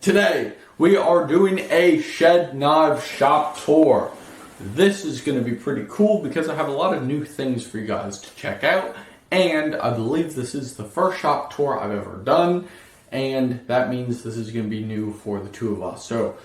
Today, we are doing a Shed Knives shop tour. This is going to be pretty cool because I have a lot of new things for you guys to check out, and I believe this is the first shop tour I've ever done, and that means this is going to be new for the two of us. So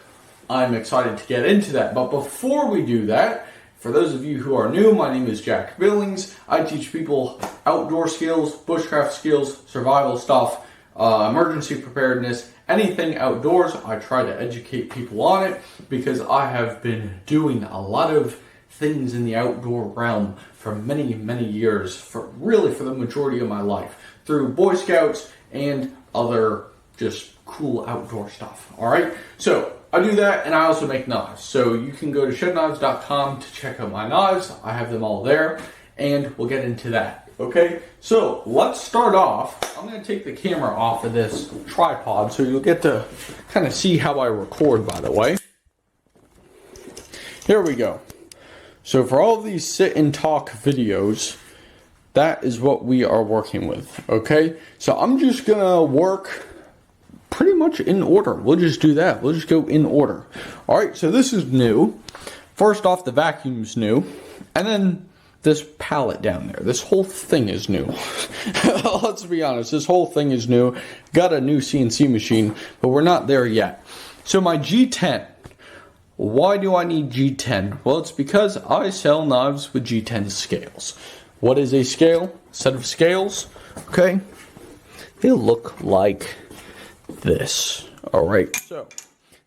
I'm excited to get into that. But before we do that, for those of you who are new, my name is Jack Billings. I teach people outdoor skills, bushcraft skills, survival stuff, emergency preparedness, anything outdoors. I try to educate people on it because I have been doing a lot of things in the outdoor realm for many years, for the majority of my life, through Boy Scouts and other just cool outdoor stuff. Alright, so I do that, and I also make knives. So you can go to shedknives.com to check out my knives. I have them all there, and we'll get into that. Okay, so let's start off. I'm going to take the camera off of this tripod so you'll get to kind of see how I record, by the way. Here we go. So for all of these sit and talk videos, that is what we are working with. Okay, so I'm just going to work pretty much in order. We'll just do that. We'll just go in order. Alright, so this is new. First off, the vacuum's new. And then this pallet down there. This whole thing is new. Let's be honest. This whole thing is new. Got a new CNC machine, but we're not there yet. So my G10. Why do I need G10? Well, it's because I sell knives with G10 scales. What is a scale? A set of scales. Okay. They look like this. Alright, so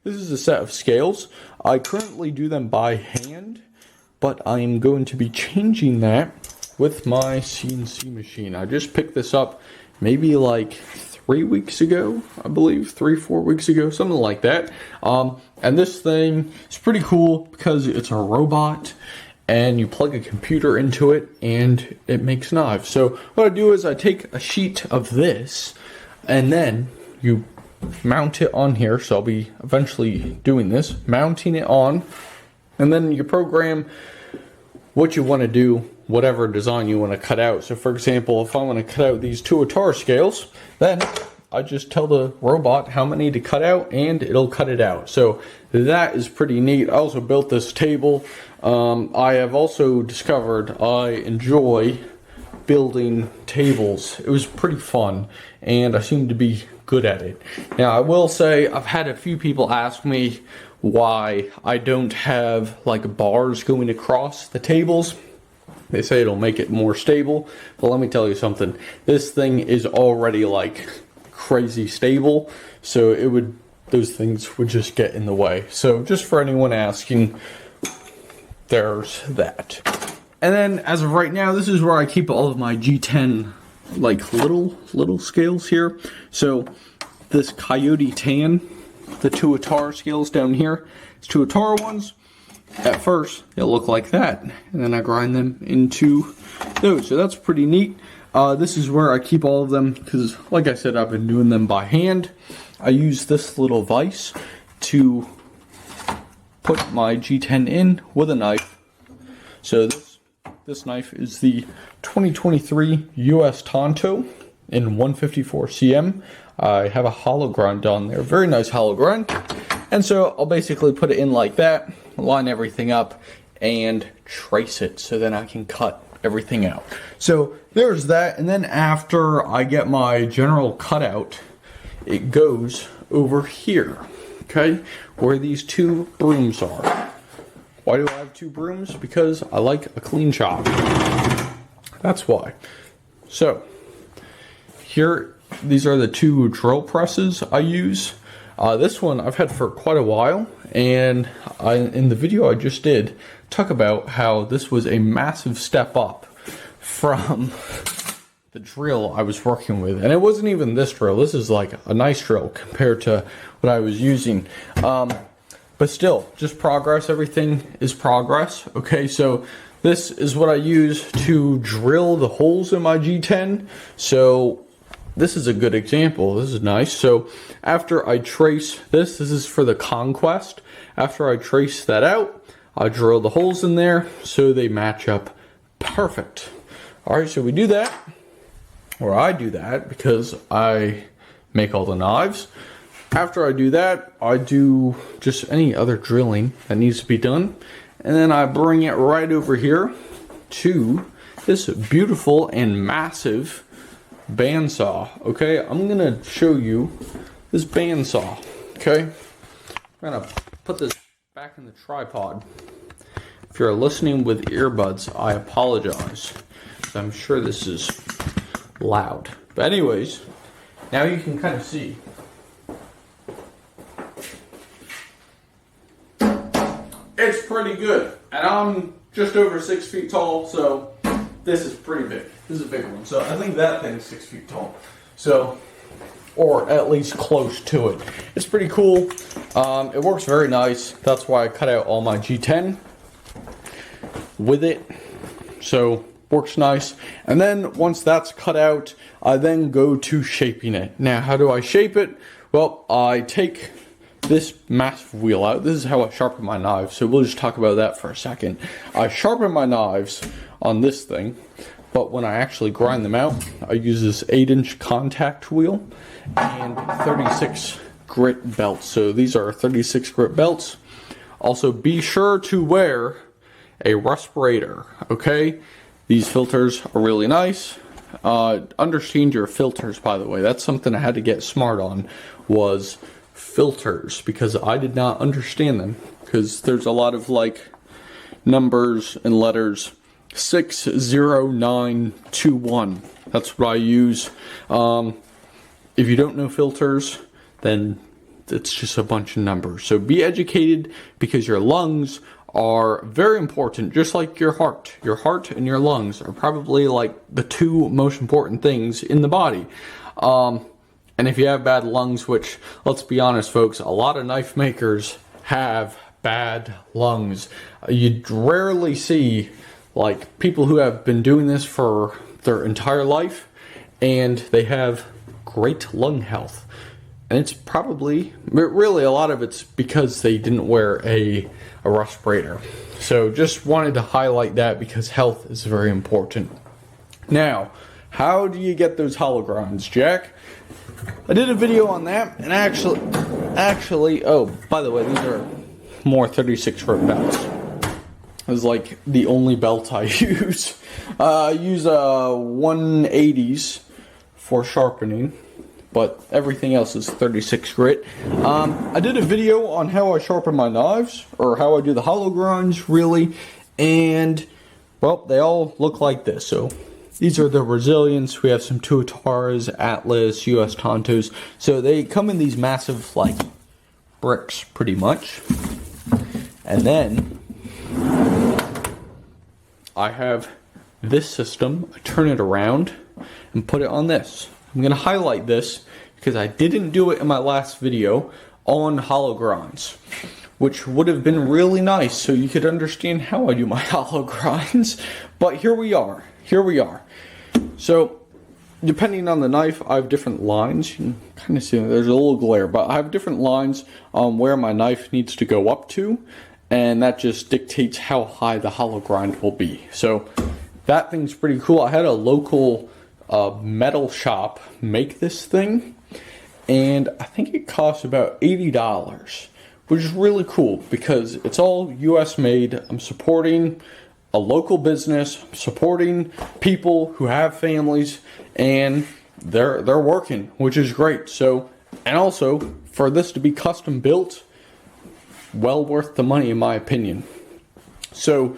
this is a set of scales. I currently do them by hand, but I am going to be changing that with my CNC machine. I just picked this up maybe like 3 weeks ago, I believe, 3-4 weeks ago, something like that. And this thing is pretty cool because it's a robot and you plug a computer into it and it makes knives. So what I do is I take a sheet of this and then you mount it on here. So I'll be eventually doing this, mounting it on, and then you program what you want to do, whatever design you want to cut out. So for example, if I want to cut out these two Atar scales, then I just tell the robot how many to cut out and it'll cut it out. So that is pretty neat. I also built this table. I have also discovered I enjoy building tables. It was pretty fun and I seem to be good at it. Now I will say I've had a few people ask me why I don't have like bars going across the tables. They say it'll make it more stable, but let me tell you something. This thing is already like crazy stable, so those things would just get in the way. So just for anyone asking, there's that. And then as of right now, this is where I keep all of my G10 like little scales here. So this Coyote Tan, the two Atar scales down here, it's two Atar ones. At first they'll look like that, and then I grind them into those. So that's pretty neat. This is where I keep all of them because, like I said, I've been doing them by hand. I use this little vise to put my G10 in with a knife. So this knife is the 2023 US Tonto in 154 cm. I have a hollow grind on there, very nice hollow grind. And so I'll basically put it in like that, line everything up, and trace it so then I can cut everything out. So there's that, and then after I get my general cutout, it goes over here, okay, where these two brooms are. Why do I have two brooms? Because I like a clean chop. That's why. So here, these are the two drill presses I use. This one I've had for quite a while, and in the video I just did, talk about how this was a massive step up from the drill I was working with. And it wasn't even this drill. This is like a nice drill compared to what I was using. But still, just progress. Everything is progress. Okay, so this is what I use to drill the holes in my G10. So this is a good example. This is nice. So after I trace this is for the Conquest. After I trace that out, I drill the holes in there so they match up perfect. Alright, so we do that, or I do that because I make all the knives. after I do that, I do just any other drilling that needs to be done. And then I bring it right over here to this beautiful and massive bandsaw. Okay, I'm gonna show you this bandsaw. Okay, I'm gonna put this back in the tripod. If you're listening with earbuds, I apologize. I'm sure this is loud. But anyways, now you can kind of see. It's pretty good. And I'm just over 6 feet tall, so this is pretty big. This is a big one. So I think that thing's 6 feet tall. So, or at least close to it. It's pretty cool. It works very nice. That's why I cut out all my G10 with it. So, works nice. And then once that's cut out, I then go to shaping it. Now, how do I shape it? Well, I take this massive wheel out. This is how I sharpen my knives. So we'll just talk about that for a second. I sharpen my knives on this thing, but when I actually grind them out, I use this 8-inch contact wheel and 36 grit belts. So these are 36 grit belts. Also, be sure to wear a respirator, okay? These filters are really nice. Understand your filters, by the way. That's something I had to get smart on, was filters, because I did not understand them, because there's a lot of like numbers and letters. 60921, that's what I use. If you don't know filters, then it's just a bunch of numbers. So be educated, because your lungs are very important, just like your heart. Your heart and your lungs are probably like the two most important things in the body. And if you have bad lungs, which, let's be honest, folks, a lot of knife makers have bad lungs. You rarely see like people who have been doing this for their entire life and they have great lung health. And it's probably, really a lot of it's because they didn't wear a respirator. So just wanted to highlight that, because health is very important. Now, how do you get those hollow grinds, Jack? I did a video on that, and actually, oh, by the way, these are more 36 grit belts. It's like the only belt I use. I use 180s for sharpening, but everything else is 36 grit. I did a video on how I sharpen my knives, or how I do the hollow grinds, really, and, well, they all look like this. So these are the Resilience. We have some Tuataras, Atlas, US Tontos. So they come in these massive, like, bricks, pretty much. And then I have this system. I turn it around and put it on this. I'm going to highlight this because I didn't do it in my last video on hollow grinds, which would have been really nice so you could understand how I do my hollow grinds. But here we are. Here we are. So, depending on the knife, I have different lines. You can kind of see there's a little glare, but I have different lines on where my knife needs to go up to, and that just dictates how high the hollow grind will be. So, that thing's pretty cool. I had a local metal shop make this thing, and I think it costs about $80, which is really cool because it's all US made. I'm supporting a local business, supporting people who have families, and they're working, which is great. So, and also for this to be custom built, well worth the money in my opinion. So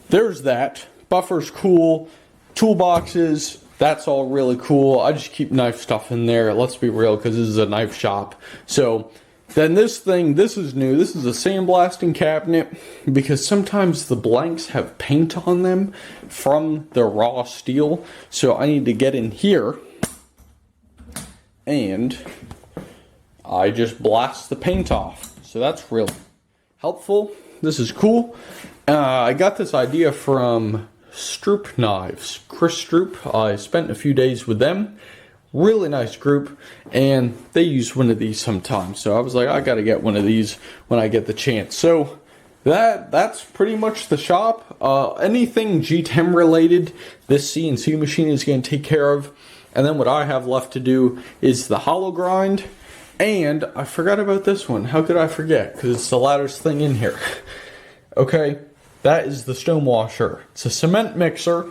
there's that. Buffer's cool, toolboxes, that's all really cool. I just keep knife stuff in there, let's be real, because this is a knife shop. So then this thing, this is new. This is a sandblasting cabinet, because sometimes the blanks have paint on them from the raw steel. So I need to get in here and I just blast the paint off. So that's real helpful. This is cool. I got this idea from Shedknives, Chris Stroop. I spent a few days with them. Really nice group, and they use one of these sometimes. So I was like, I gotta get one of these when I get the chance. So that's pretty much the shop. Anything G10 related, this CNC machine is going to take care of. And then what I have left to do is the hollow grind And I forgot about this one. How could I forget? Because it's the loudest thing in here. Okay, that is the stone washer. It's a cement mixer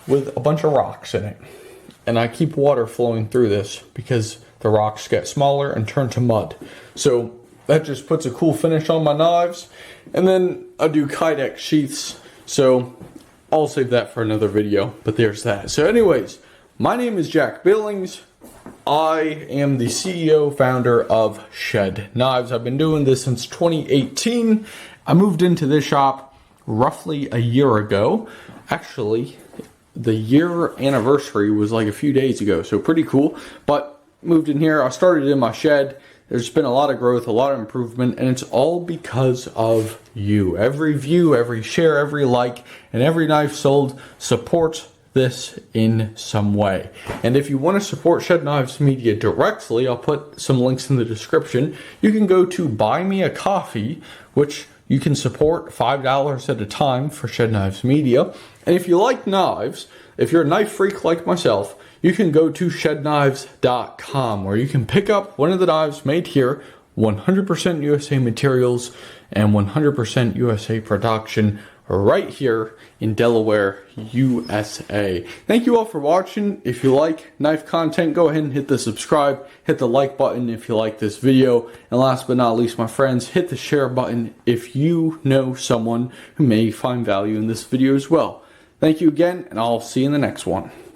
with a bunch of rocks in it. And I keep water flowing through this because the rocks get smaller and turn to mud. So that just puts a cool finish on my knives. And then I do Kydex sheaths. So I'll save that for another video. But there's that. So anyways, my name is Jack Billings. I am the CEO, founder of Shed Knives. I've been doing this since 2018. I moved into this shop roughly a year ago. Actually, the year anniversary was like a few days ago, so pretty cool. But moved in here, I started in my shed. There's been a lot of growth, a lot of improvement, and it's all because of you. Every view, every share, every like, and every knife sold supports this in some way. And if you want to support Shed Knives Media directly, I'll put some links in the description. You can go to Buy Me a Coffee, which you can support $5 at a time for Shed Knives Media. And if you like knives, if you're a knife freak like myself, you can go to shedknives.com, where you can pick up one of the knives made here, 100% USA materials and 100% USA production, right here in Delaware, USA. Thank you all for watching. If you like knife content, go ahead and hit the subscribe, hit the like button if you like this video, and last but not least, my friends, hit the share button if you know someone who may find value in this video as well. Thank you again, and I'll see you in the next one.